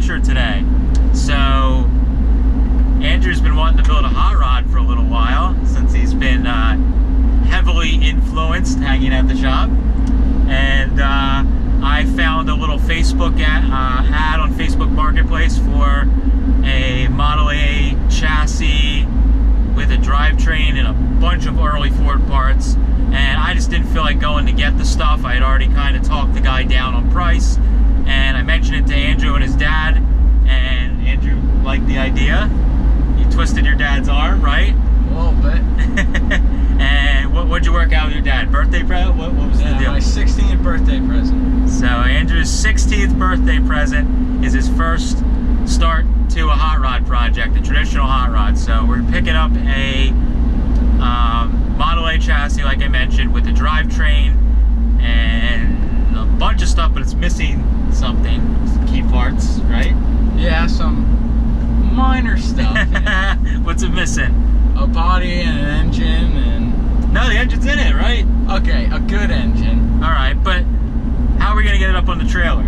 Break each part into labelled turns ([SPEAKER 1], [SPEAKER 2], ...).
[SPEAKER 1] adventure today. So Andrew's been wanting to build a hot rod for a little while since he's been heavily influenced hanging at the shop, and I found a little Facebook ad on Facebook Marketplace for a Model A chassis with a drivetrain and a bunch of early Ford parts, and I just didn't feel like going to get the stuff. I had already kind of talked the guy down on price, and I mentioned it to Andrew and his dad, and Andrew liked the idea. You twisted your dad's arm, right?
[SPEAKER 2] A little bit.
[SPEAKER 1] And what'd you work out with your dad? Birthday present? What was the deal?
[SPEAKER 2] My 16th birthday present.
[SPEAKER 1] So Andrew's 16th birthday present is his first start to a hot rod project, a traditional hot rod. So we're picking up a Model A chassis, like I mentioned, with a drivetrain and a bunch of stuff, but it's missing something, some key parts, right?
[SPEAKER 2] Yeah, some minor stuff. Yeah.
[SPEAKER 1] What's it missing?
[SPEAKER 2] A body and an engine and...
[SPEAKER 1] No, the engine's in it, right?
[SPEAKER 2] Okay, a good engine.
[SPEAKER 1] Alright, but how are we going to get it up on the trailer?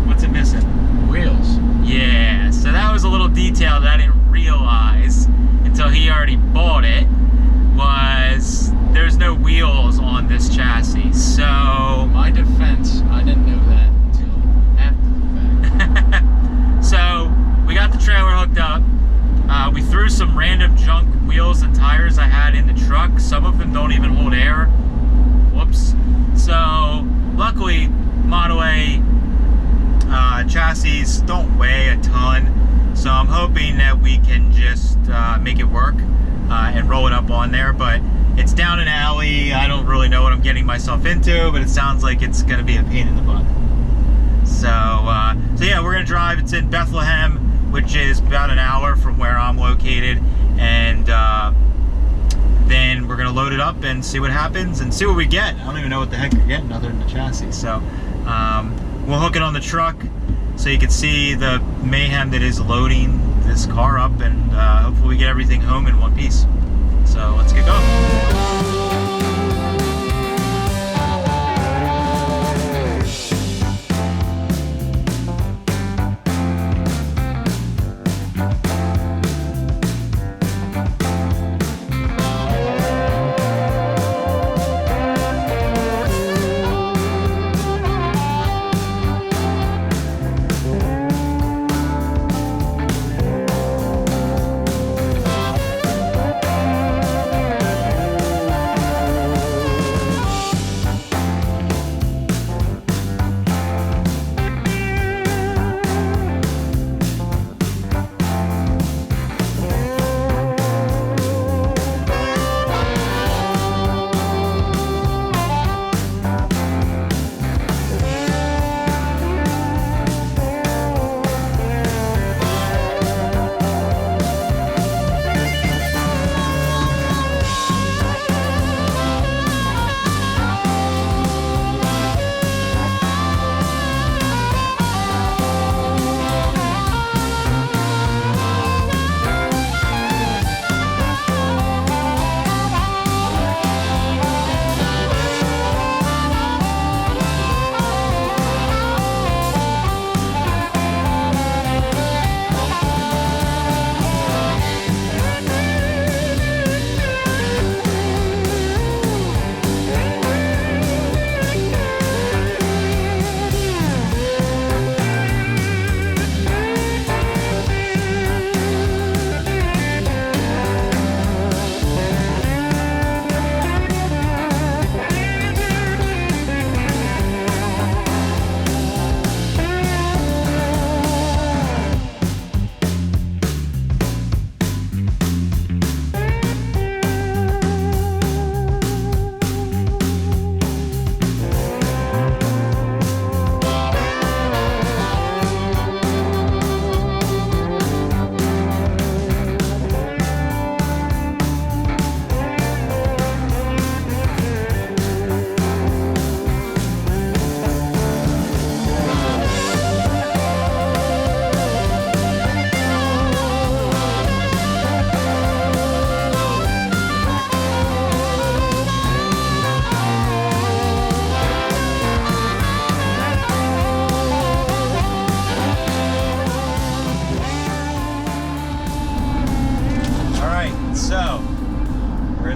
[SPEAKER 1] What's it missing?
[SPEAKER 2] Wheels.
[SPEAKER 1] Yeah, so that was a little detail that I didn't realize until he already bought it, was there's no wheels on this chassis. So...
[SPEAKER 2] My defense, I didn't know that until after the fact.
[SPEAKER 1] So, we got the trailer hooked up. We threw some random junk wheels and tires I had in the truck. Some of them don't even hold air. Whoops. So, luckily, Model A chassis don't weigh a ton. So I'm hoping that we can just make it work and roll it up on there. But it's down an alley. I don't really know what I'm getting myself into, but it sounds like it's going to be a pain in the butt. So yeah, we're going to drive. It's in Bethlehem, which is about an hour from where I'm located, and then we're going to load it up and see what happens and see what we get. I don't even know what the heck you're getting other than the chassis. So we'll hook it on the truck so you can see the mayhem that is loading this car up, and hopefully we get everything home in one piece. So let's get going.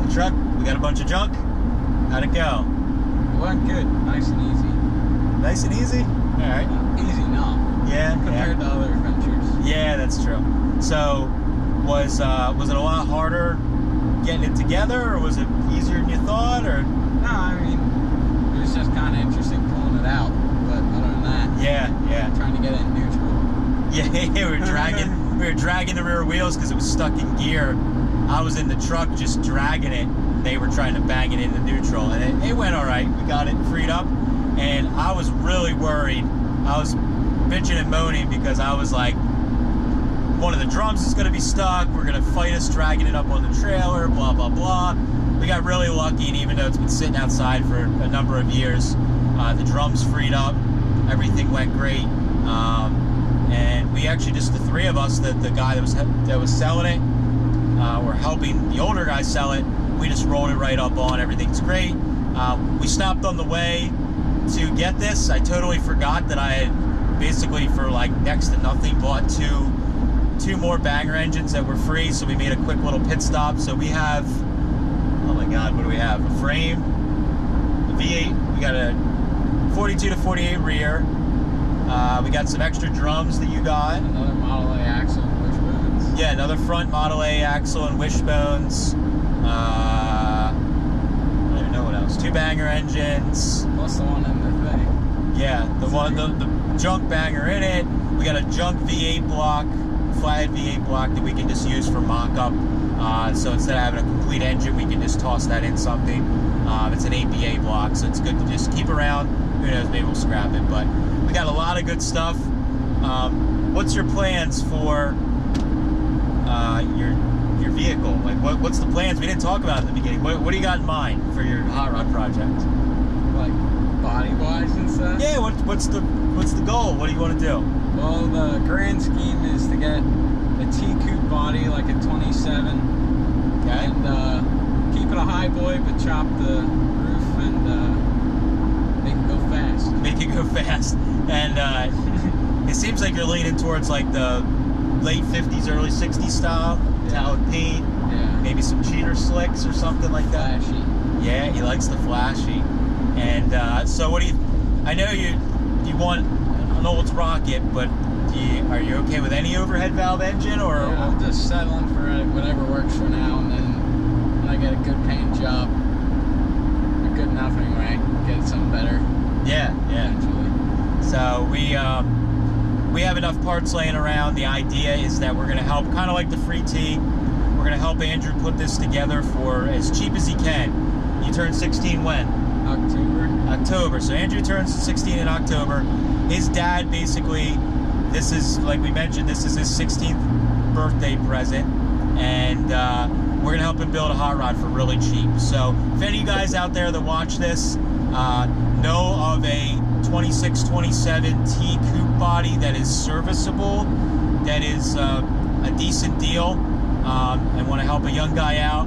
[SPEAKER 1] in the truck. We got a bunch of junk. How'd it go?
[SPEAKER 2] It went good. Nice and easy.
[SPEAKER 1] Nice and easy? All right.
[SPEAKER 2] Easy enough.
[SPEAKER 1] Yeah.
[SPEAKER 2] Compared to other adventures.
[SPEAKER 1] Yeah, that's true. So, was it a lot harder getting it together, or was it easier than you thought, or?
[SPEAKER 2] No, I mean, it was just kind of interesting pulling it out. But other than that,
[SPEAKER 1] Yeah.
[SPEAKER 2] trying to get it in neutral.
[SPEAKER 1] Yeah, we were dragging the rear wheels because it was stuck in gear. I was in the truck just dragging it. They were trying to bang it into neutral, and it went all right. We got it freed up, and I was really worried. I was bitching and moaning because I was like, one of the drums is going to be stuck. We're going to fight us dragging it up on the trailer, blah, blah, blah. We got really lucky, and even though it's been sitting outside for a number of years, the drums freed up. Everything went great. And we actually, just the three of us, the guy that was selling it, or helping the older guy sell it, we just rolled it right up on. Everything's great. We stopped on the way to get this. I totally forgot that I had basically, for like next to nothing, bought two more banger engines that were free, so we made a quick little pit stop. So we have, oh my god, what do we have? A frame, a V8, we got a 42 to 48 rear, we got some extra drums that you got.
[SPEAKER 2] Another Model A axle and wishbones.
[SPEAKER 1] Yeah, another front Model A axle and wishbones. I don't even know what else. Two banger engines.
[SPEAKER 2] Plus the one in the thing.
[SPEAKER 1] Yeah, the junk banger in it. We got a junk V8 block, flathead V8 block that we can just use for mock-up. So instead of having a complete engine, we can just toss that in something. It's an ABA block, so it's good to just keep around. Who knows, maybe we'll scrap it. But we got a lot of good stuff. What's your plans for your vehicle? Like, what's the plans? We didn't talk about it in the beginning. What do you got in mind for your hot rod project?
[SPEAKER 2] Like body-wise and stuff?
[SPEAKER 1] Yeah, what's the goal? What do you want to do?
[SPEAKER 2] Well, the grand scheme is to get a T-coupe body, like a 27.
[SPEAKER 1] Okay.
[SPEAKER 2] And keep it a high boy, but chop the roof and make it go fast.
[SPEAKER 1] Make it go fast. And it seems like you're leaning towards like the late 50s, early 60s style. Metallic paint.
[SPEAKER 2] Yeah.
[SPEAKER 1] Maybe some cheater slicks or something like that.
[SPEAKER 2] Flashy.
[SPEAKER 1] Yeah, he likes the flashy. And so what do you, I know you want an old rocket, but are you okay with any overhead valve engine, or?
[SPEAKER 2] Yeah, I'm just settling for whatever works for now, and then when I get a good paying job, or good enough anyway, get something better.
[SPEAKER 1] Yeah.
[SPEAKER 2] Eventually.
[SPEAKER 1] So we have enough parts laying around. The idea is that we're going to help, kind of like the free T, we're going to help Andrew put this together for as cheap as he can. You turn 16 when? October. So Andrew turns 16 in October. His dad basically, this is, like we mentioned, this is his 16th birthday present, and we're gonna help him build a hot rod for really cheap. So if any of you guys out there that watch this know of a 26-27 T coupe body that is serviceable, that is a decent deal, and want to help a young guy out,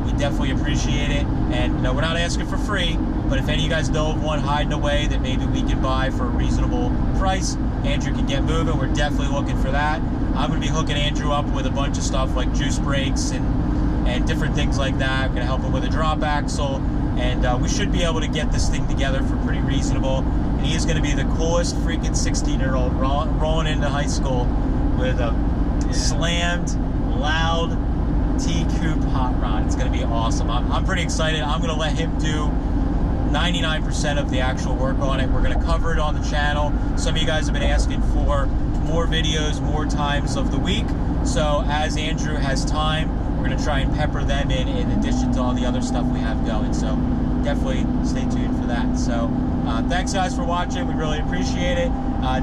[SPEAKER 1] we definitely appreciate it. And we're not asking for free, but if any of you guys know of one hiding away that maybe we can buy for a reasonable price, Andrew can get moving. We're definitely looking for that. I'm going to be hooking Andrew up with a bunch of stuff like juice brakes and different things like that. I'm going to help him with a drop axle, and we should be able to get this thing together for pretty reasonable. And he is going to be the coolest freaking 16-year-old rolling into high school with a slammed, loud T-coupe hot rod. It's going to be awesome. I'm pretty excited. I'm going to let him do 99% of the actual work on it. We're going to cover it on the channel. Some of you guys have been asking for more videos, more times of the week. So as Andrew has time, we're going to try and pepper them in addition to all the other stuff we have going. So definitely stay tuned for that. So thanks guys for watching. We really appreciate it.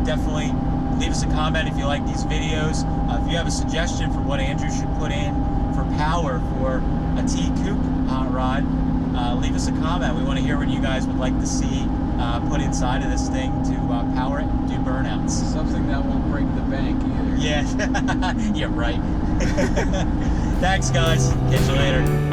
[SPEAKER 1] Definitely leave us a comment if you like these videos. If you have a suggestion for what Andrew should put in for power for a T-coupe hot rod, leave us a comment. We want to hear what you guys would like to see put inside of this thing to power it and do burnouts.
[SPEAKER 2] Something that won't break the bank either.
[SPEAKER 1] Yeah, yeah, right. Thanks guys. Catch you later.